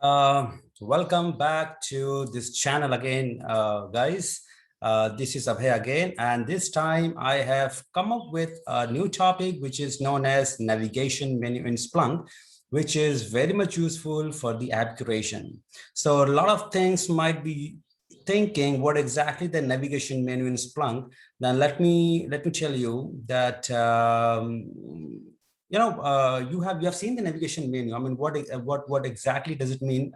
Welcome back to this channel again, guys. This is Abhay again, and this time I have come up with a new topic, which is known as navigation menu in Splunk, which is very much useful for the app curation. So a lot of things might be thinking what exactly the navigation menu in Splunk. Then let me tell you that you have seen the navigation menu. I mean, what exactly does it mean?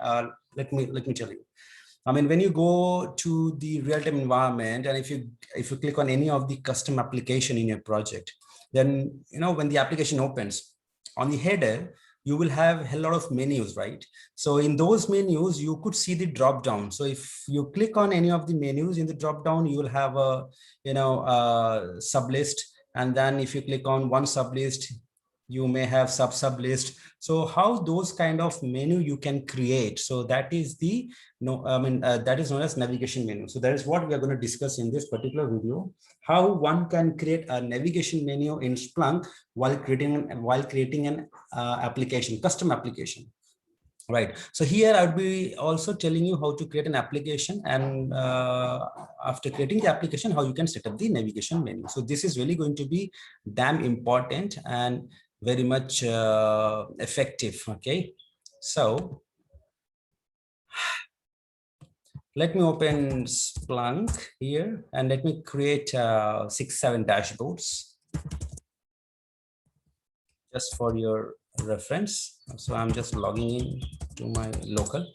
Let me tell you. I mean, when you go to the real-time environment, and if you click on any of the custom application in your project, then when the application opens, on the header you will have a lot of menus, right? So in those menus you could see the drop down. So if you click on any of the menus in the drop down, you will have a sub list, and then if you click on one sub list, you may have sub list. So how those kind of menu you can create, so that is the that is known as navigation menu. So that is what we are going to discuss in this particular video, how one can create a navigation menu in Splunk while creating an application, custom application. Right. So here I would be also telling you how to create an application, and after creating the application, how you can set up the navigation menu. So this is really going to be damn important and very much effective. Okay. So let me open Splunk here and let me create 6-7 dashboards just for your reference. So I'm just logging in to my local.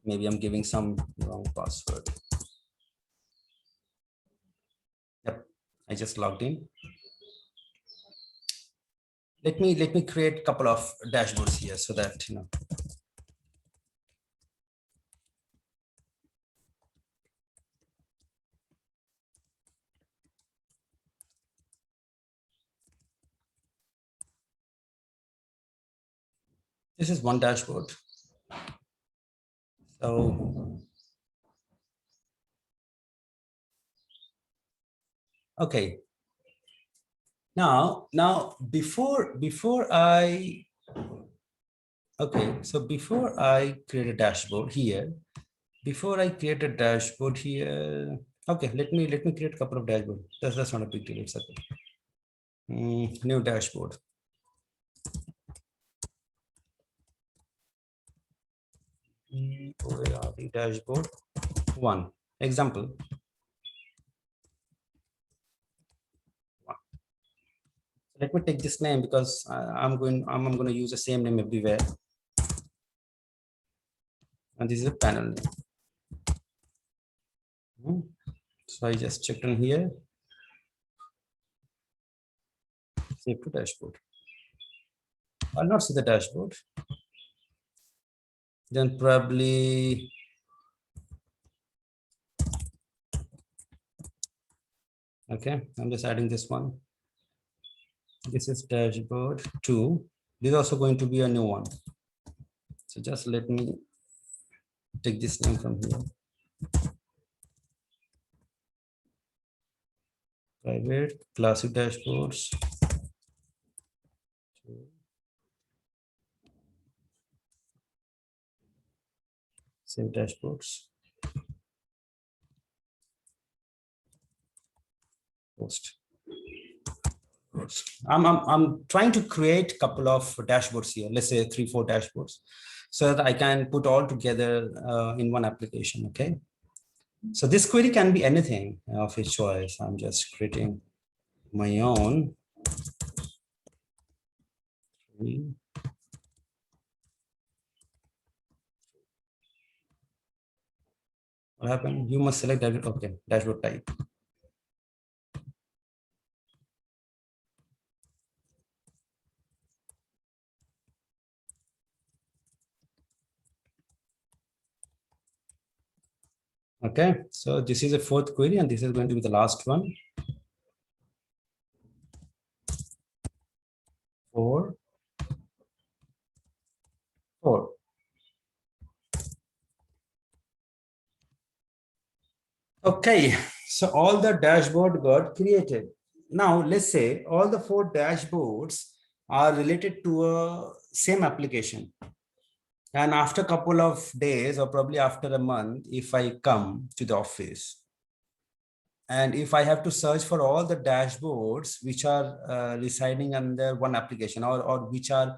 Maybe I'm giving some wrong password. Yep, I just logged in. Let me create a couple of dashboards here so that this is one dashboard. So okay. Now before I create a dashboard here, okay, let me create a couple of dashboards. That's not a big deal. It's okay. New dashboard. OARD dashboard 1 example. Let me take this name because I'm going to use the same name everywhere. And this is a panel name. So I just checked on here. Save to dashboard. I'll not see the dashboard. Then probably okay, I'm just adding this one. This is dashboard 2. This is also going to be a new one. So just let me take this name from here. Private classic dashboards. Save dashboards. Post. I'm trying to create a couple of dashboards here. Let's say 3-4 dashboards, so that I can put all together in one application. Okay. So this query can be anything of its choice. I'm just creating my own. What happened? You must select dashboard. Okay, dashboard type. Okay, so this is a 4th query, and this is going to be the last one. 4. Okay, so all the dashboard got created. Now let's say all the 4 dashboards are related to a same application. And after a couple of days or probably after a month, if I come to the office and if I have to search for all the dashboards which are residing under one application or which are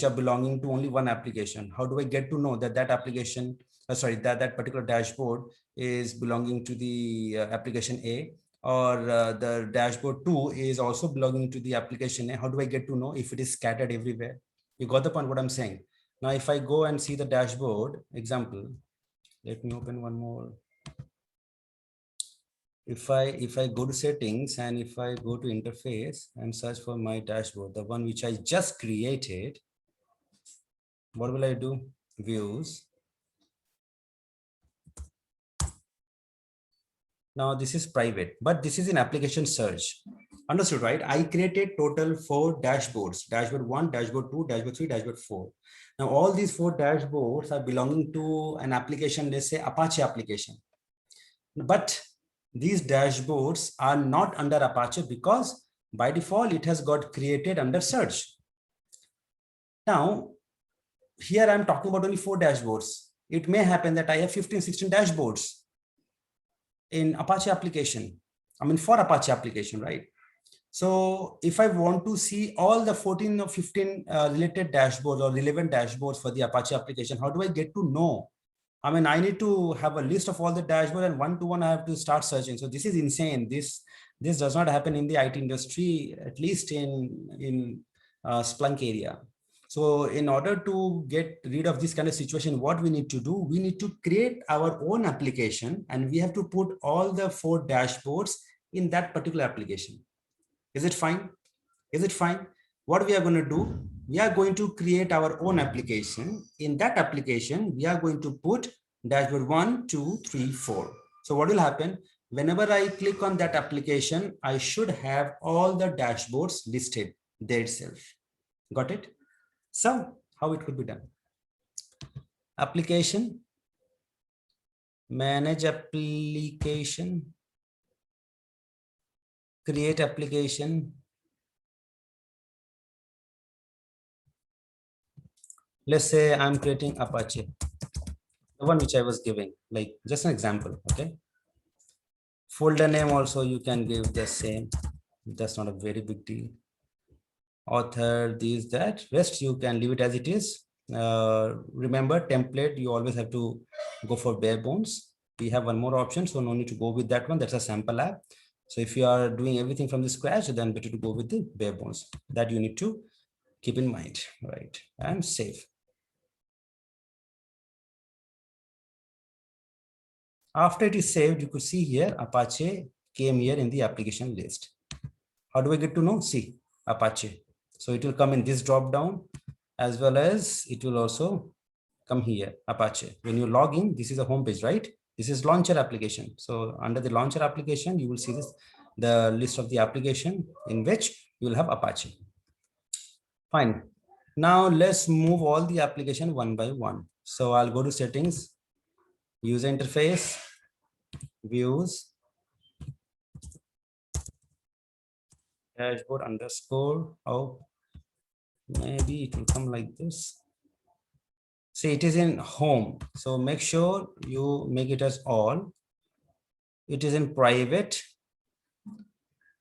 belonging to only one application, how do I get to know that that application, that particular dashboard is belonging to the application A, or the dashboard 2 is also belonging to the application A? How do I get to know if it is scattered everywhere? You got the point what I'm saying? Now, if I go and see the dashboard example, let me open one more. If I go to settings and if I go to interface and search for my dashboard, the one which I just created, what will I do? Views. Now this is private, but this is in application search. Understood, right? I created total 4 dashboards: dashboard 1, dashboard 2, dashboard 3, dashboard 4. Now all these 4 dashboards are belonging to an application, let's say Apache application. But these dashboards are not under Apache because by default it has got created under search. Now, here I'm talking about only 4 dashboards. It may happen that I have 15, 16 dashboards in Apache application. I mean, for Apache application, right? So if I want to see all the 14 or 15 related dashboards or relevant dashboards for the Apache application, how do I get to know? I mean, I need to have a list of all the dashboards and one to one I have to start searching. So this is insane. This does not happen in the IT industry, at least in Splunk area. So in order to get rid of this kind of situation, what we need to do, we need to create our own application and we have to put all the 4 dashboards in that particular application. Is it fine? Is it fine? What we are going to do, we are going to create our own application. In that application, we are going to put dashboard 1, 2, 3, 4. So what will happen? Whenever I click on that application, I should have all the dashboards listed there itself. Got it? So how it could be done? Application, manage application, create application. Let's say I'm creating Apache, the one which I was giving, like just an example. Okay. Folder name also you can give the same. That's not a very big deal. Author, this, that, rest you can leave it as it is. Remember, template, you always have to go for bare bones. We have one more option, so no need to go with that one. That's a sample app. So if you are doing everything from the scratch, then better to go with the bare bones. That you need to keep in mind, right? And save. After it is saved, you could see here Apache came here in the application list. How do I get to know? See, Apache. So it will come in this drop down, as well as it will also come here, Apache. When you log in, this is a home page, right? This is launcher application. So under the launcher application, you will see this, the list of the application in which you will have Apache. Fine. Now let's move all the application one by one. So I'll go to settings, user interface, views, dashboard underscore. Oh, maybe it will come like this. See, it is in home. So make sure you make it as all. It is in private.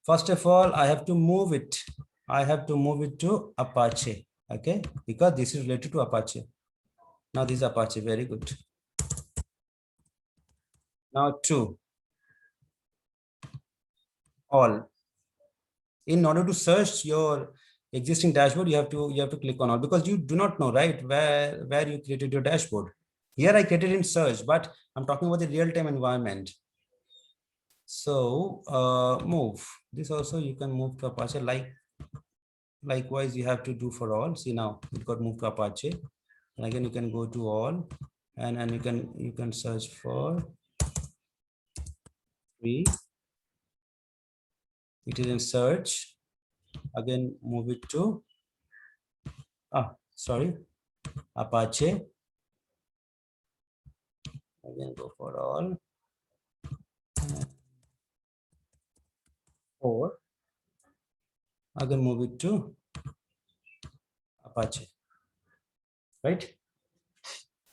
First of all, I have to move it. I have to move it to Apache. Okay, because this is related to Apache. Now this is Apache. Very good. Now 2. All. In order to search your existing dashboard, you have to click on all, because you do not know, right, where you created your dashboard. Here I created in search, but I'm talking about the real-time environment. So move this also, you can move to Apache. Likewise you have to do for all. See, now it got moved to Apache, and again you can go to all, and you can search for free. It is in search. Again move it to Apache. Again go for all. 4. Again move it to Apache, right?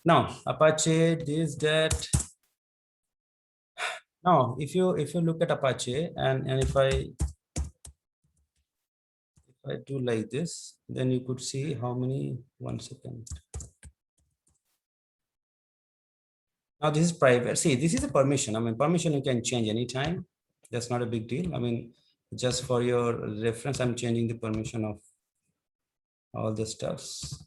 Now Apache, this, that. Now, if you look at Apache and if I do like this, then you could see how many. 1 second. Now this is private. See, this is a permission. I mean, permission you can change anytime. That's not a big deal. I mean, just for your reference, I'm changing the permission of all the stuffs.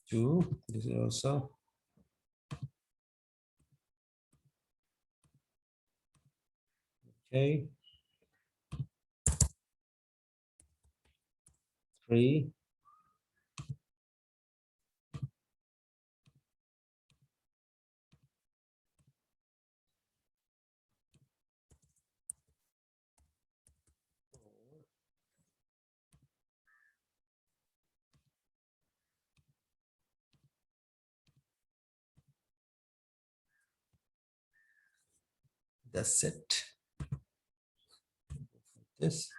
Two. This is also. Okay. 3. That's it. This.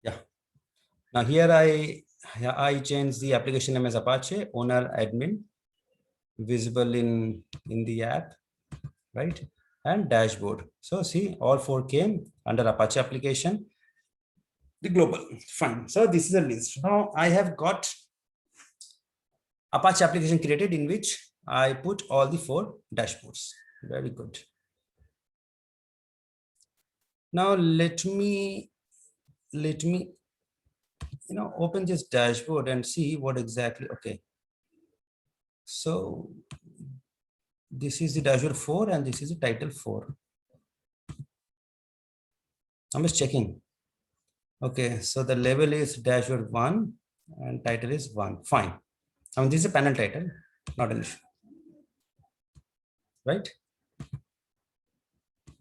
Yeah. Now here I change the application name as Apache owner admin, visible in the app, right? And dashboard. So see, all 4 came under Apache application, the global. Fine. So this is a list. Now I have got Apache application created in which I put all the 4 dashboards. Very good. Now let me open this dashboard and see what exactly. Okay. So this is the dashboard 4 and this is the title 4. I'm just checking. Okay, so the level is dashboard 1 and title is 1. Fine. I mean, this is a panel title, not an issue. Right?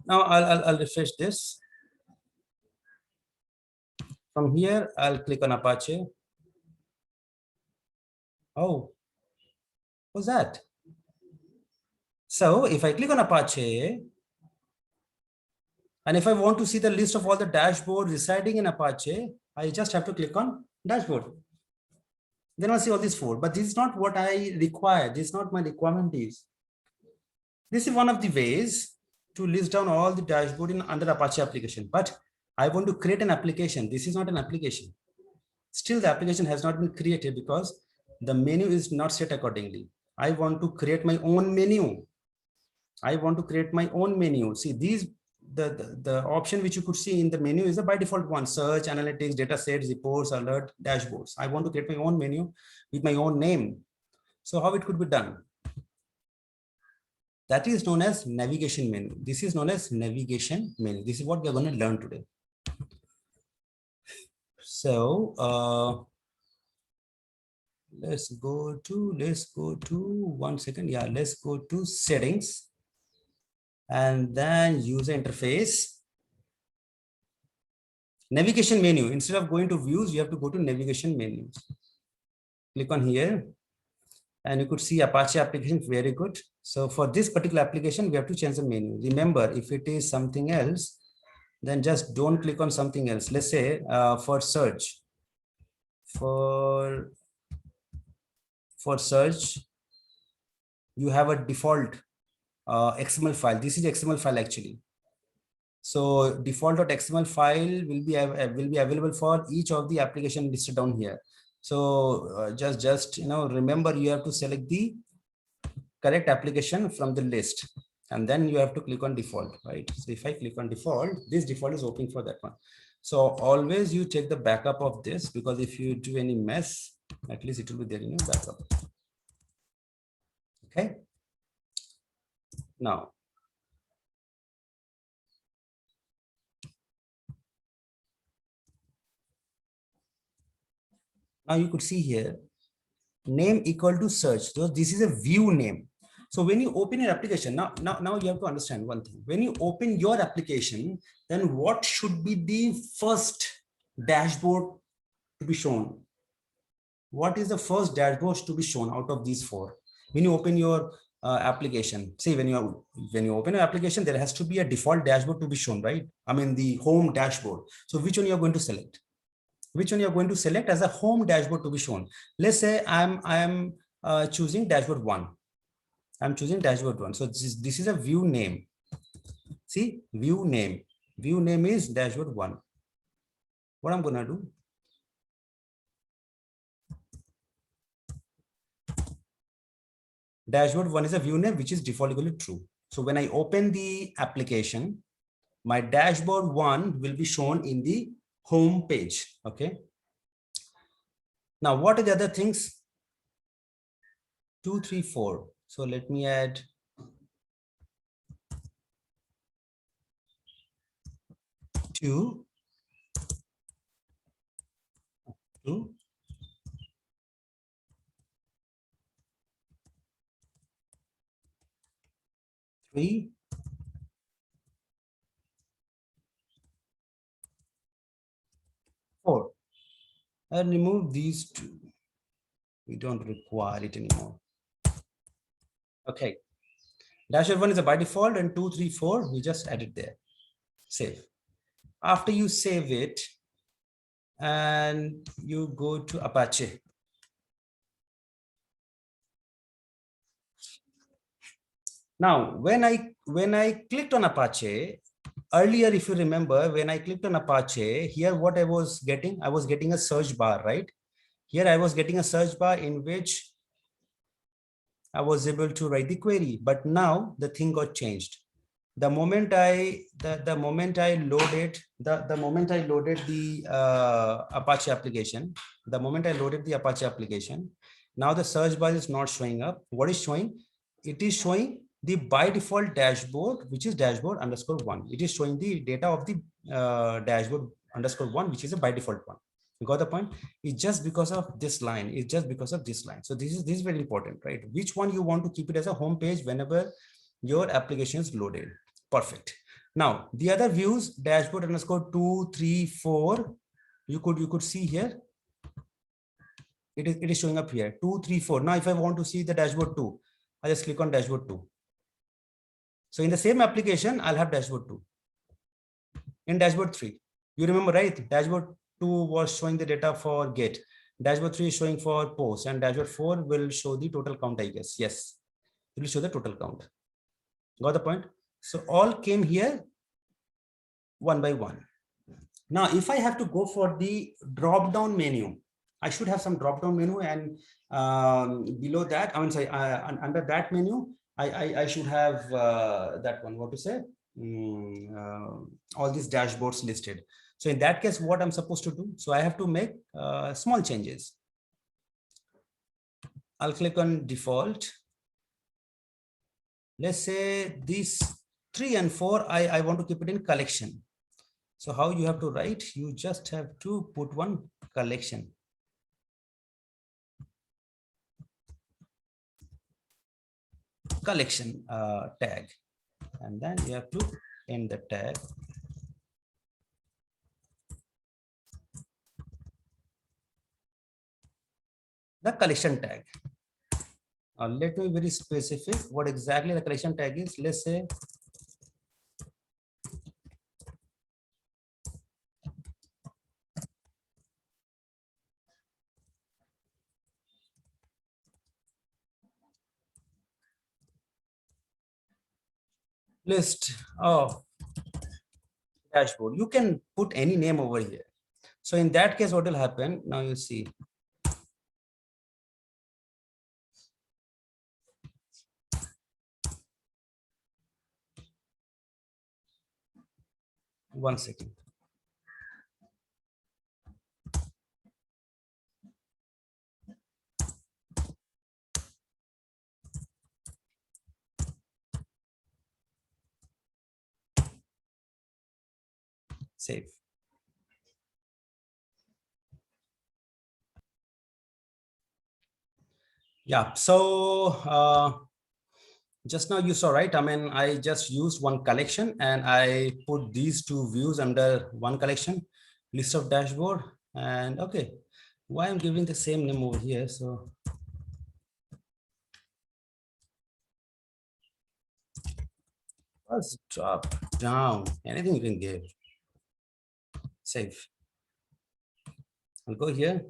Now I'll refresh this. From here, I'll click on Apache. Oh, what's that? So if I click on Apache, and if I want to see the list of all the dashboards residing in Apache, I just have to click on dashboard. Then I'll see all these 4, but this is not what I require. This is not my requirement is. This is one of the ways to list down all the dashboard in under Apache application, but I want to create an application. This is not an application. Still the application has not been created because the menu is not set accordingly. I want to create my own menu. I want to create my own menu. See, these the option which you could see in the menu is the by default one: search, analytics, data sets, reports, alert, dashboards. I want to create my own menu with my own name. So how it could be done? That is known as navigation menu. This is known as navigation menu. This is what we are going to learn today. So let's go to 1 second. Yeah, let's go to settings and then user interface. Navigation menu. Instead of going to views, you have to go to navigation menus. Click on here and you could see Apache application. Very good. So for this particular application, we have to change the menu. Remember, if it is something else, then just don't click on something else. Let's say for search, for search, you have a default XML file. This is XML file actually. So default.xml file will be available for each of the application listed down here. So just remember, you have to select the correct application from the list and then you have to click on default, right? So if I click on default, this default is open for that one. So always you take the backup of this, because if you do any mess, at least it will be there in your backup. Okay. Now you could see here, name equal to search. So this is a view name. So when you open your application, now you have to understand one thing. When you open your application, then what should be the first dashboard to be shown? What is the first dashboard to be shown out of these 4? When you open your application. See, when you open an application, there has to be a default dashboard to be shown, right? I mean, the home dashboard. So which one you are going to select? Which one you are going to select as a home dashboard to be shown? Let's say I'm choosing dashboard 1. I'm choosing dashboard 1. So this is a view name. See, view name. View name is dashboard 1. What I'm gonna do? Dashboard 1 is a view name which is defaultly true. So when I open the application, my dashboard 1 will be shown in the home page. Okay. Now, what are the other things? 2, 3, 4. So let me add 2, 2, 3, 4. And remove these 2. We don't require it anymore. Okay. Dashboard 1 is a by default, and 2, 3, 4, we just add it there. Save. After you save it and you go to Apache. Now, when I clicked on Apache, earlier, if you remember, when I clicked on Apache, here what I was getting a search bar, right? Here I was getting a search bar in which I was able to write the query, but now the thing got changed. The moment I loaded the Apache application, now the search bar is not showing up. What is showing? It is showing the by default dashboard, which is dashboard underscore 1. It is showing the data of the dashboard underscore 1, which is a by default one. You got the point? It's just because of this line. It's just because of this line. So this is very important, right? Which one you want to keep it as a home page whenever your application is loaded. Perfect. Now the other views, dashboard underscore 2, 3, 4. You could see here. It is showing up here 2, 3, 4. Now if I want to see the dashboard 2, I just click on dashboard 2. So in the same application, I'll have dashboard 2. In dashboard 3, you remember, right? Dashboard 2 was showing the data for get. Dashboard 3 is showing for post, and dashboard 4 will show the total count, I guess. Yes, it will show the total count. Got the point? So all came here one by one. Now, if I have to go for the drop down menu, I should have some drop down menu, and below that, I mean, sorry, under that menu, I should have that one. What to say? All these dashboards listed. So in that case, what I'm supposed to do? So I have to make small changes. I'll click on default. Let's say these 3 and 4, I want to keep it in collection. So how you have to write? You just have to put one collection. Collection tag, and then you have to end the tag. The collection tag. Let me be very specific what exactly the collection tag is. Let's say list of dashboard. You can put any name over here. So in that case, what will happen? Now you see. One second. Save. Yeah. So just now you saw, right? I mean, I just used one collection and I put these two views under one collection, list of dashboard. And okay, why I'm giving the same name over here? So First drop down, anything you can give. Save. I'll go here.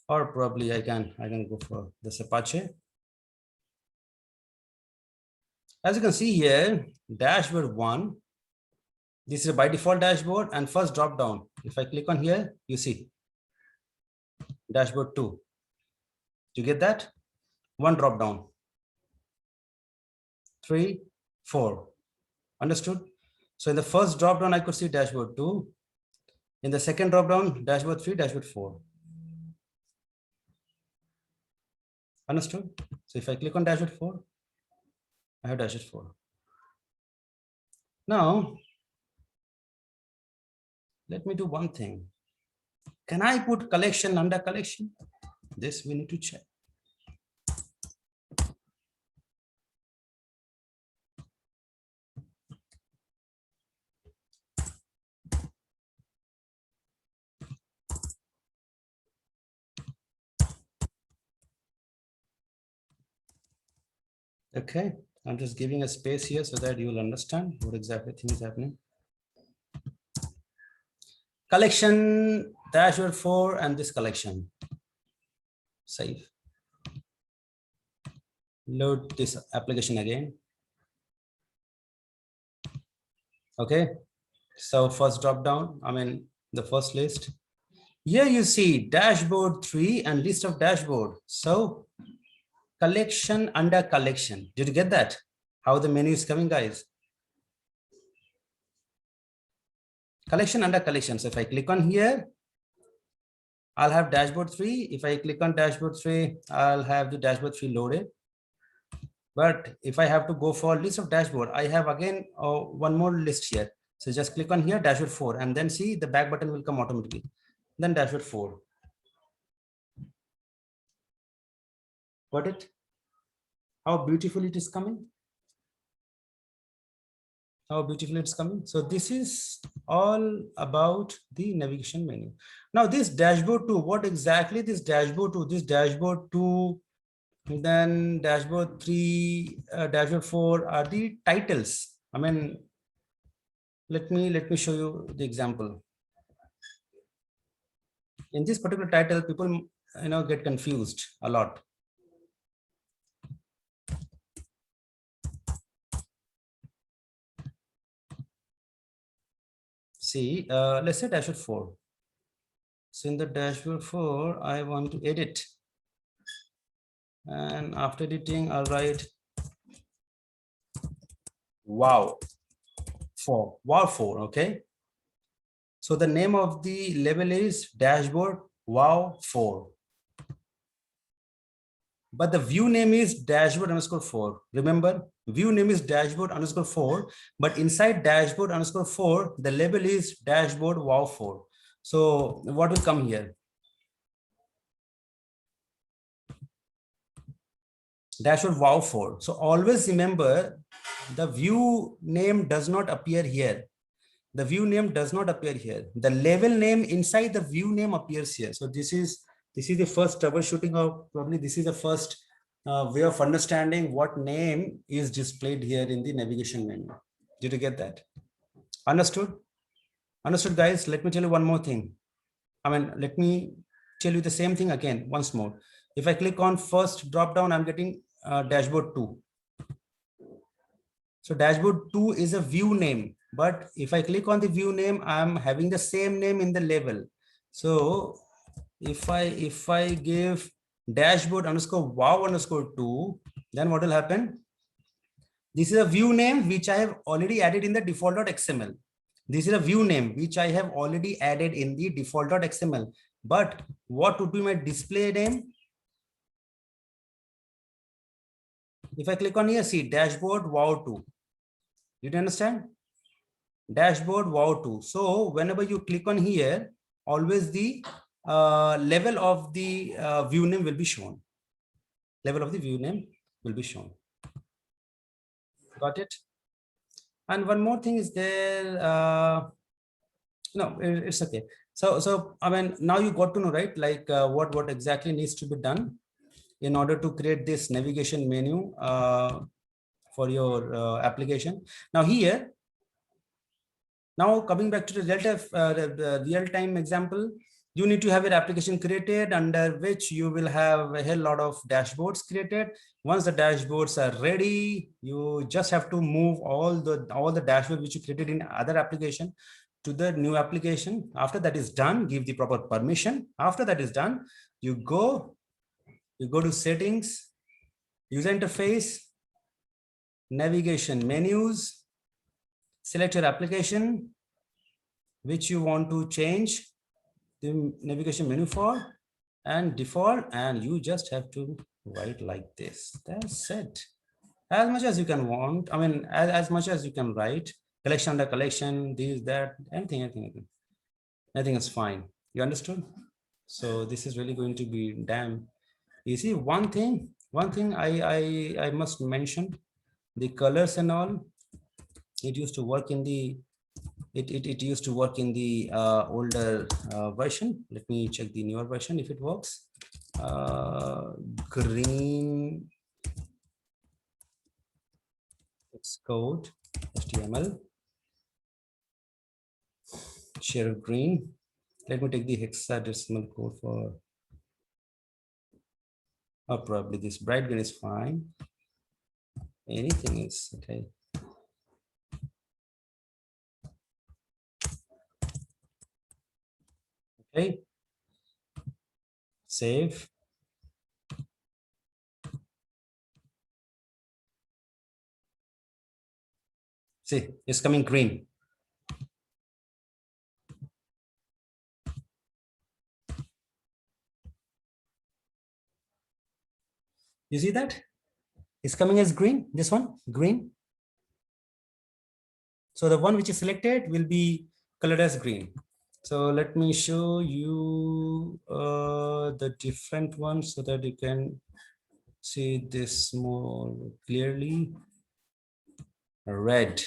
Or probably I can go for this Apache. As you can see here, dashboard 1. This is a by default dashboard, and first drop down. If I click on here, you see dashboard 2. Do you get that? One drop down. 3, 4. Understood? So in the first drop down, I could see dashboard 2. In the second drop down, dashboard 3, dashboard 4. Understood? So if I click on dashboard 4, I have dashboard 4. Now, let me do one thing. Can I put collection under collection? This we need to check. Okay, I'm just giving a space here so that you will understand what exactly thing is happening. Collection, dashboard 4, and this collection. Save. Load this application again. Okay, so first drop down, the first list. Here you see dashboard 3 and list of dashboard. So collection under collection. Did you get that? How the menu is coming, guys? Collection under collection. So if I click on here, I'll have dashboard 3. If I click on dashboard 3, I'll have the dashboard 3 loaded. But if I have to go for list of dashboard, I have again one more list here. So just click on here, dashboard 4, and then see the back button will come automatically. Then dashboard 4. Got it? How beautiful it is coming. How beautiful it's coming. So this is all about the navigation menu. Now this dashboard 2, what exactly this dashboard 2? This dashboard 2, then dashboard 3, dashboard 4 are the titles. Let me show you the example. In this particular title, people get confused a lot. See, let's say dashboard 4. So in the dashboard 4, I want to edit. And after editing, I'll write wow 4, wow 4, okay? So the name of the label is dashboard wow 4. But the view name is dashboard underscore 4. Remember, view name is dashboard underscore 4, but inside dashboard underscore 4, the label is dashboard wow 4. So what will come here? Dashboard wow 4. So always remember, the view name does not appear here. The view name does not appear here. The label name inside the view name appears here. So this is the first troubleshooting, or probably this is the first way of understanding what name is displayed here in the navigation menu. Did you get that? Understood? Understood, guys? Let me tell you one more thing. Let me tell you the same thing again, once more. If I click on first drop down, I'm getting dashboard 2. So dashboard 2 is a view name, but if I click on the view name, I'm having the same name in the label. So if I give dashboard underscore wow underscore 2, then what will happen? This is a view name which I have already added in the default.xml. This is a view name which I have already added in the default.xml. But what would be my display name? If I click on here, see dashboard wow 2. Did you understand? Dashboard wow 2. So whenever you click on here, always the level of the view name will be shown. Level of the view name will be shown. Got it? And one more thing is there. No, it's okay. So now you got to know, right? Like what exactly needs to be done. in order to create this navigation menu for your application. Now here, now coming back to the real-time example, you need to have your application created under which you will have a hell lot of dashboards created. Once the dashboards are ready, you just have to move all the dashboards which you created in other application to the new application. After that is done, give the proper permission. After that is done, you go to settings, user interface, navigation menus, select your application which you want to change the navigation menu for, and default, and you just have to write like this. That's it. As much as you can want, I mean, as much as you can write, collection under collection, this, that, anything is fine. You understood? So this is really going to be damn easy. One thing I must mention, the colors and all, it used to work in the older version. Let me check the newer version if it works. Green Xcode HTML, share green. Let me take the hexadecimal code for, probably this bright green is fine. Anything is okay. Okay, save. See, it's coming green. You see that? It's coming as green, this one, green. So the one which is selected will be colored as green. So let me show you the different ones so that you can see this more clearly. Red.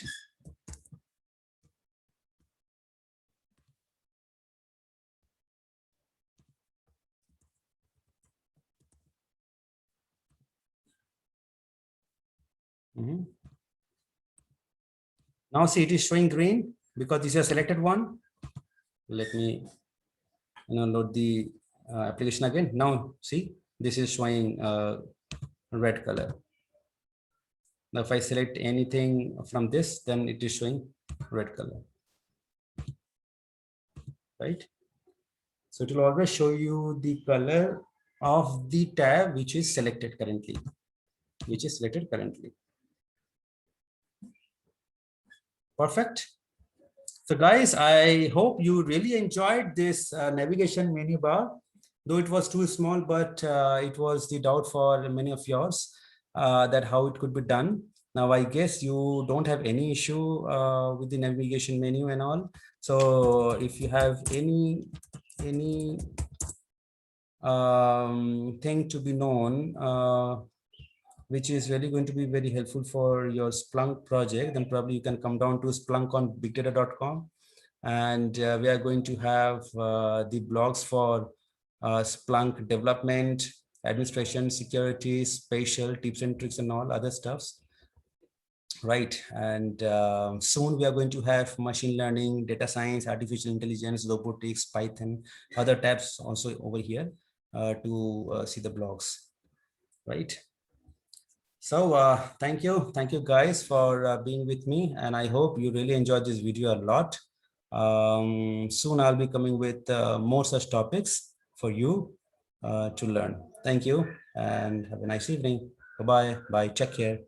Now see, it is showing green because this is a selected one. Let me load the application again. Now see, this is showing red color. Now if I select anything from this, then it is showing red color, right? So it will always show you the color of the tab which is selected currently, Perfect. So guys, I hope you really enjoyed this navigation menu bar, though it was too small, but it was the doubt for many of yours that how it could be done. Now, I guess you don't have any issue with the navigation menu and all. So if you have any thing to be known, which is really going to be very helpful for your Splunk project, then probably you can come down to Splunk on bigdata.com. And we are going to have the blogs for Splunk development, administration, security, spatial, tips and tricks, and all other stuffs. Right. And soon we are going to have machine learning, data science, artificial intelligence, robotics, Python, other tabs also over here to see the blogs. Right. So thank you guys for being with me, and I hope you really enjoyed this video a lot. Soon I'll be coming with more such topics for you to learn. Thank you and have a nice evening. Bye-bye. Bye. Take care.